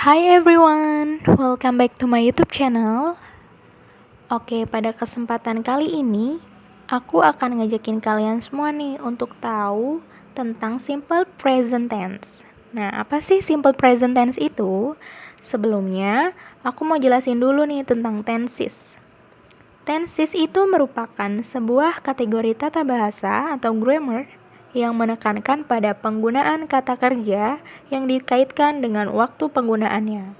Hi everyone, welcome back to my YouTube channel. Oke, pada kesempatan kali ini, aku akan ngajakin kalian semua nih untuk tahu tentang simple present tense. Nah, apa sih simple present tense itu? Sebelumnya, aku mau jelasin dulu nih tentang tenses. Tenses itu merupakan sebuah kategori tata bahasa atau grammar yang menekankan pada penggunaan kata kerja yang dikaitkan dengan waktu penggunaannya.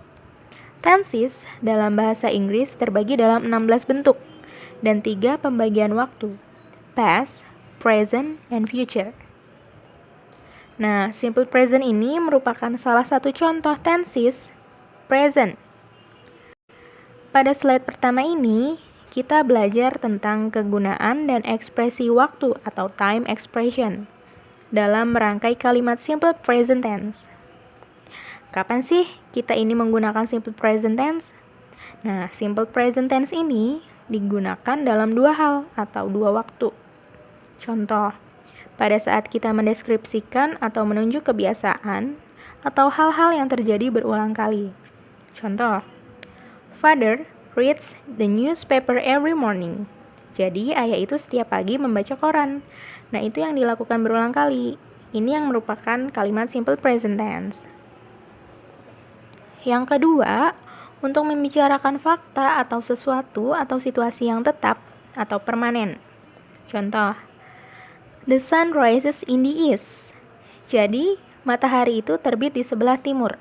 Tenses dalam bahasa Inggris terbagi dalam 16 bentuk dan 3 pembagian waktu, past, present, and future. Nah, simple present ini merupakan salah satu contoh tenses present. Pada slide pertama ini, kita belajar tentang kegunaan dan ekspresi waktu atau time expression dalam merangkai kalimat simple present tense. Kapan sih kita ini menggunakan simple present tense? Nah, simple present tense ini digunakan dalam dua hal atau dua waktu. Contoh, pada saat kita mendeskripsikan atau menunjuk kebiasaan atau hal-hal yang terjadi berulang kali. Contoh, Father reads the newspaper every morning. Jadi, ayah itu setiap pagi membaca koran. Nah, itu yang dilakukan berulang kali. Ini yang merupakan kalimat simple present tense. Yang kedua, untuk membicarakan fakta atau sesuatu atau situasi yang tetap atau permanen. Contoh, the sun rises in the east. Jadi, matahari itu terbit di sebelah timur.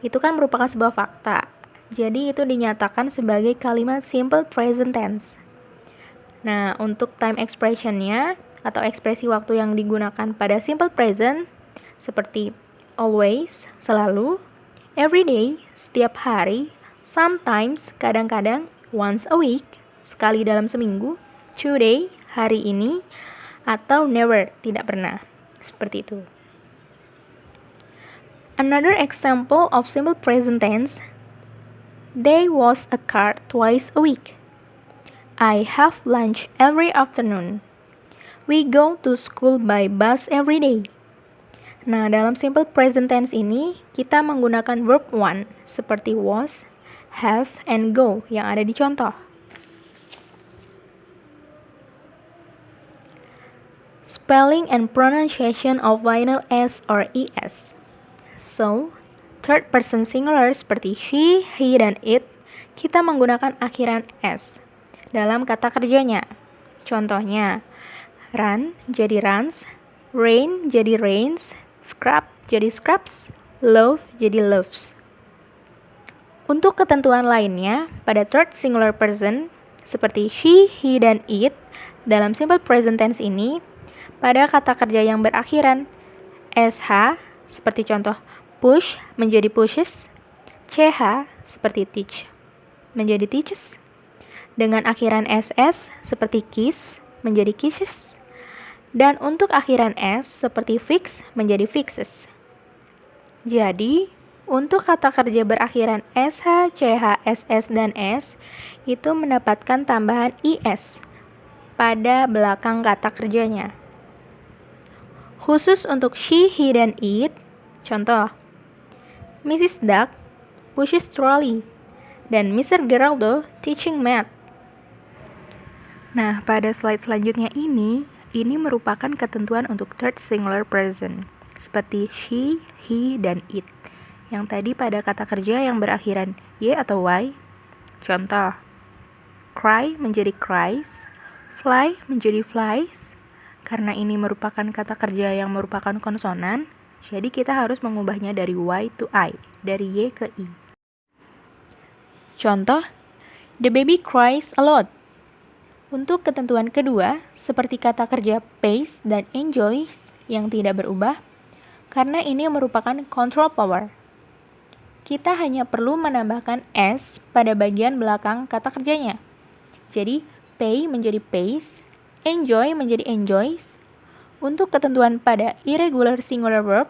Itu kan merupakan sebuah fakta. Jadi, itu dinyatakan sebagai kalimat simple present tense. Nah, untuk time expression-nya atau ekspresi waktu yang digunakan pada simple present seperti always, selalu, every day, setiap hari, sometimes, kadang-kadang, once a week, sekali dalam seminggu, today, hari ini, atau never, tidak pernah. Seperti itu. Another example of simple present tense, there was a car twice a week. I have lunch every afternoon. We go to school by bus every day. Nah, dalam simple present tense ini, kita menggunakan verb one seperti was, have, and go yang ada di contoh. Spelling and pronunciation of final S or ES. So, third person singular seperti she, he, dan it, kita menggunakan akhiran S dalam kata kerjanya. Contohnya, run jadi runs, rain jadi rains, scrub jadi scrubs, love jadi loves. Untuk ketentuan lainnya, pada third singular person, seperti she, he, dan it, dalam simple present tense ini, pada kata kerja yang berakhiran sh, seperti contoh push menjadi pushes, ch seperti teach menjadi teaches, dengan akhiran ss seperti kiss menjadi kisses, dan untuk akhiran s seperti fix menjadi fixes. Jadi, untuk kata kerja berakhiran sh, ch, ss, dan s itu mendapatkan tambahan is pada belakang kata kerjanya. Khusus untuk she, he, dan it, contoh, Mrs. Duck pushes trolley, dan Mr. Geraldo teaching math. Nah, pada slide selanjutnya ini merupakan ketentuan untuk third singular present, seperti she, he, dan it, yang tadi pada kata kerja yang berakhiran y atau y. Contoh, cry menjadi cries, fly menjadi flies. Karena ini merupakan kata kerja yang merupakan konsonan, jadi kita harus mengubahnya dari y to i, dari y ke i. Contoh, the baby cries a lot. Untuk ketentuan kedua, seperti kata kerja pays dan enjoys yang tidak berubah, karena ini merupakan control power. Kita hanya perlu menambahkan s pada bagian belakang kata kerjanya. Jadi, pay menjadi pays, enjoy menjadi enjoys. Untuk ketentuan pada irregular singular verb,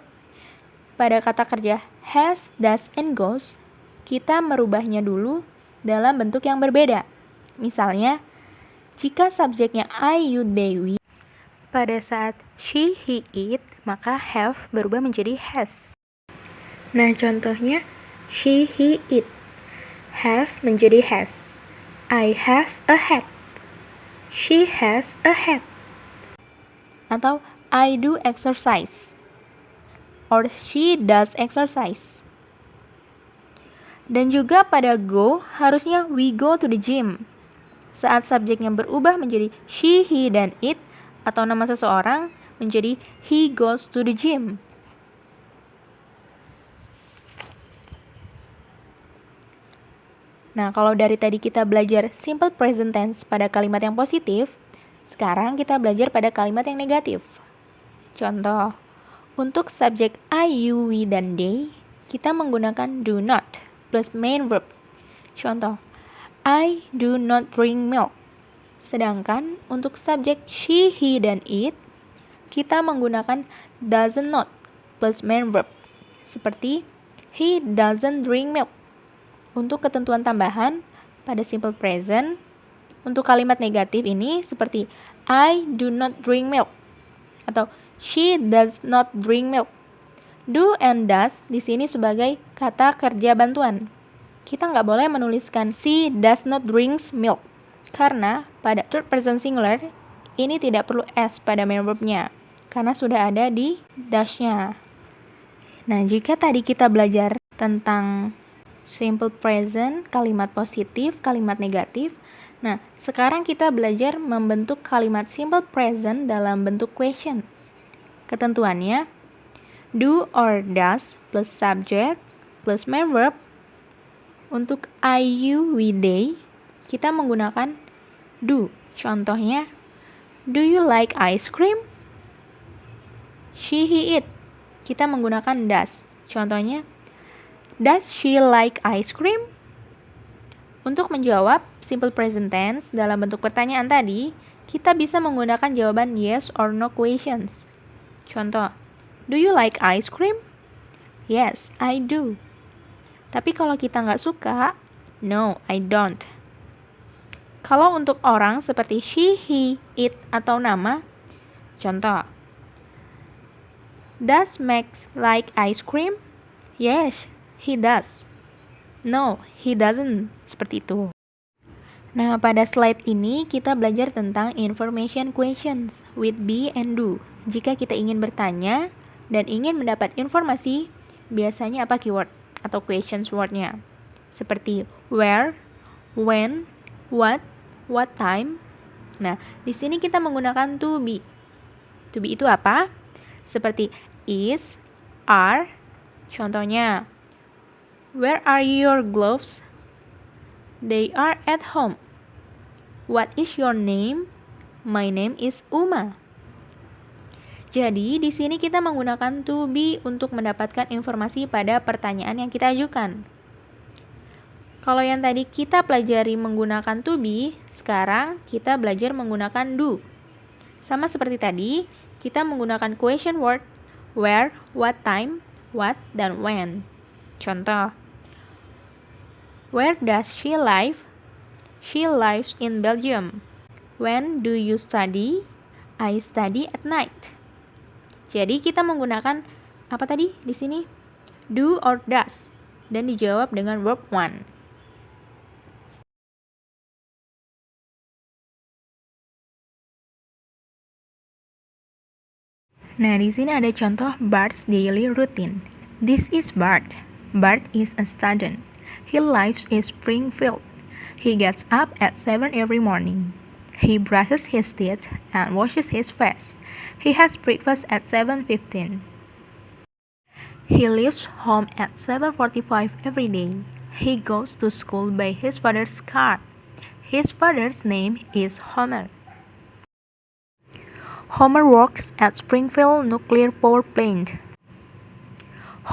pada kata kerja has, does, and goes, kita merubahnya dulu dalam bentuk yang berbeda. Misalnya, jika subjeknya I, you, they, we, pada saat she, he, it, maka have berubah menjadi has. Nah, contohnya, She, he, it. Have menjadi has. I have a hat. She has a hat. Atau I do exercise. Or she does exercise. Dan juga pada go, harusnya we go to the gym. Saat subjeknya berubah menjadi she, he, dan it, atau nama seseorang menjadi he goes to the gym. Nah, kalau dari tadi kita belajar simple present tense pada kalimat yang positif, sekarang kita belajar pada kalimat yang negatif. Contoh, untuk subjek I, you, we, dan they, kita menggunakan do not plus main verb. Contoh, I do not drink milk. Sedangkan untuk subjek she, he, dan it, kita menggunakan doesn't not plus main verb. Seperti, he doesn't drink milk. Untuk ketentuan tambahan pada simple present, untuk kalimat negatif ini seperti I do not drink milk atau she does not drink milk. Do and does di sini sebagai kata kerja bantuan. Kita nggak boleh menuliskan she does not drinks milk karena pada third person singular ini tidak perlu s pada main verbnya karena sudah ada di does-nya. Nah, jika tadi kita belajar tentang simple present, kalimat positif, kalimat negatif. Nah, sekarang kita belajar membentuk kalimat simple present dalam bentuk question. Ketentuannya, do or does plus subject plus main verb. Untuk I, you, we, they, kita menggunakan do. Contohnya, do you like ice cream? She, he, it. Kita menggunakan does. Contohnya, does she like ice cream? Untuk menjawab simple present tense dalam bentuk pertanyaan tadi, kita bisa menggunakan jawaban yes or no questions. Contoh, do you like ice cream? Yes, I do. Tapi kalau kita nggak suka, no, I don't. Kalau untuk orang seperti she, he, it, atau nama, contoh, does Max like ice cream? Yes, he does. No, he doesn't. Seperti itu. Nah, pada slide ini kita belajar tentang information questions with be and do. Jika kita ingin bertanya dan ingin mendapat informasi, biasanya apa keyword atau questions word-nya? Seperti where, when, what time. Nah, di sini kita menggunakan to be. To be itu apa? Seperti is, are. Contohnya, where are your gloves? They are at home. What is your name? My name is Uma. Jadi, di sini kita menggunakan to be untuk mendapatkan informasi pada pertanyaan yang kita ajukan. Kalau yang tadi kita pelajari menggunakan to be, sekarang kita belajar menggunakan do. Sama seperti tadi, kita menggunakan question word where, what time, what, dan when. Contoh, where does she live? She lives in Belgium. When do you study? I study at night. Jadi kita menggunakan apa tadi di sini? Do or does. Dan dijawab dengan verb one. Nah, di sini ada contoh Bart's daily routine. This is Bart. Bart is a student. He lives in Springfield. He gets up at 7 every morning. He brushes his teeth and washes his face. He has breakfast at 7:15. He leaves home at 7:45 every day. He goes to school by his father's car. His father's name is Homer. Homer works at Springfield Nuclear Power Plant.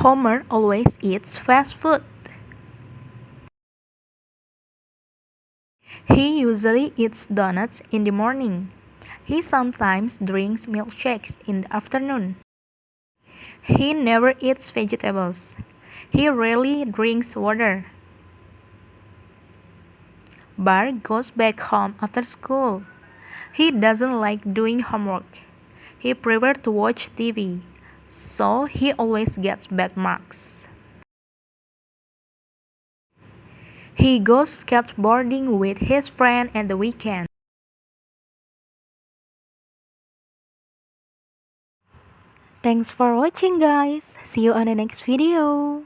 Homer always eats fast food. He usually eats donuts in the morning. He sometimes drinks milkshakes in the afternoon. He never eats vegetables. He rarely drinks water. Bart goes back home after school. He doesn't like doing homework. He prefers to watch TV, so he always gets bad marks. He goes skateboarding with his friend at the weekend. Thanks for watching guys. See you on the next video.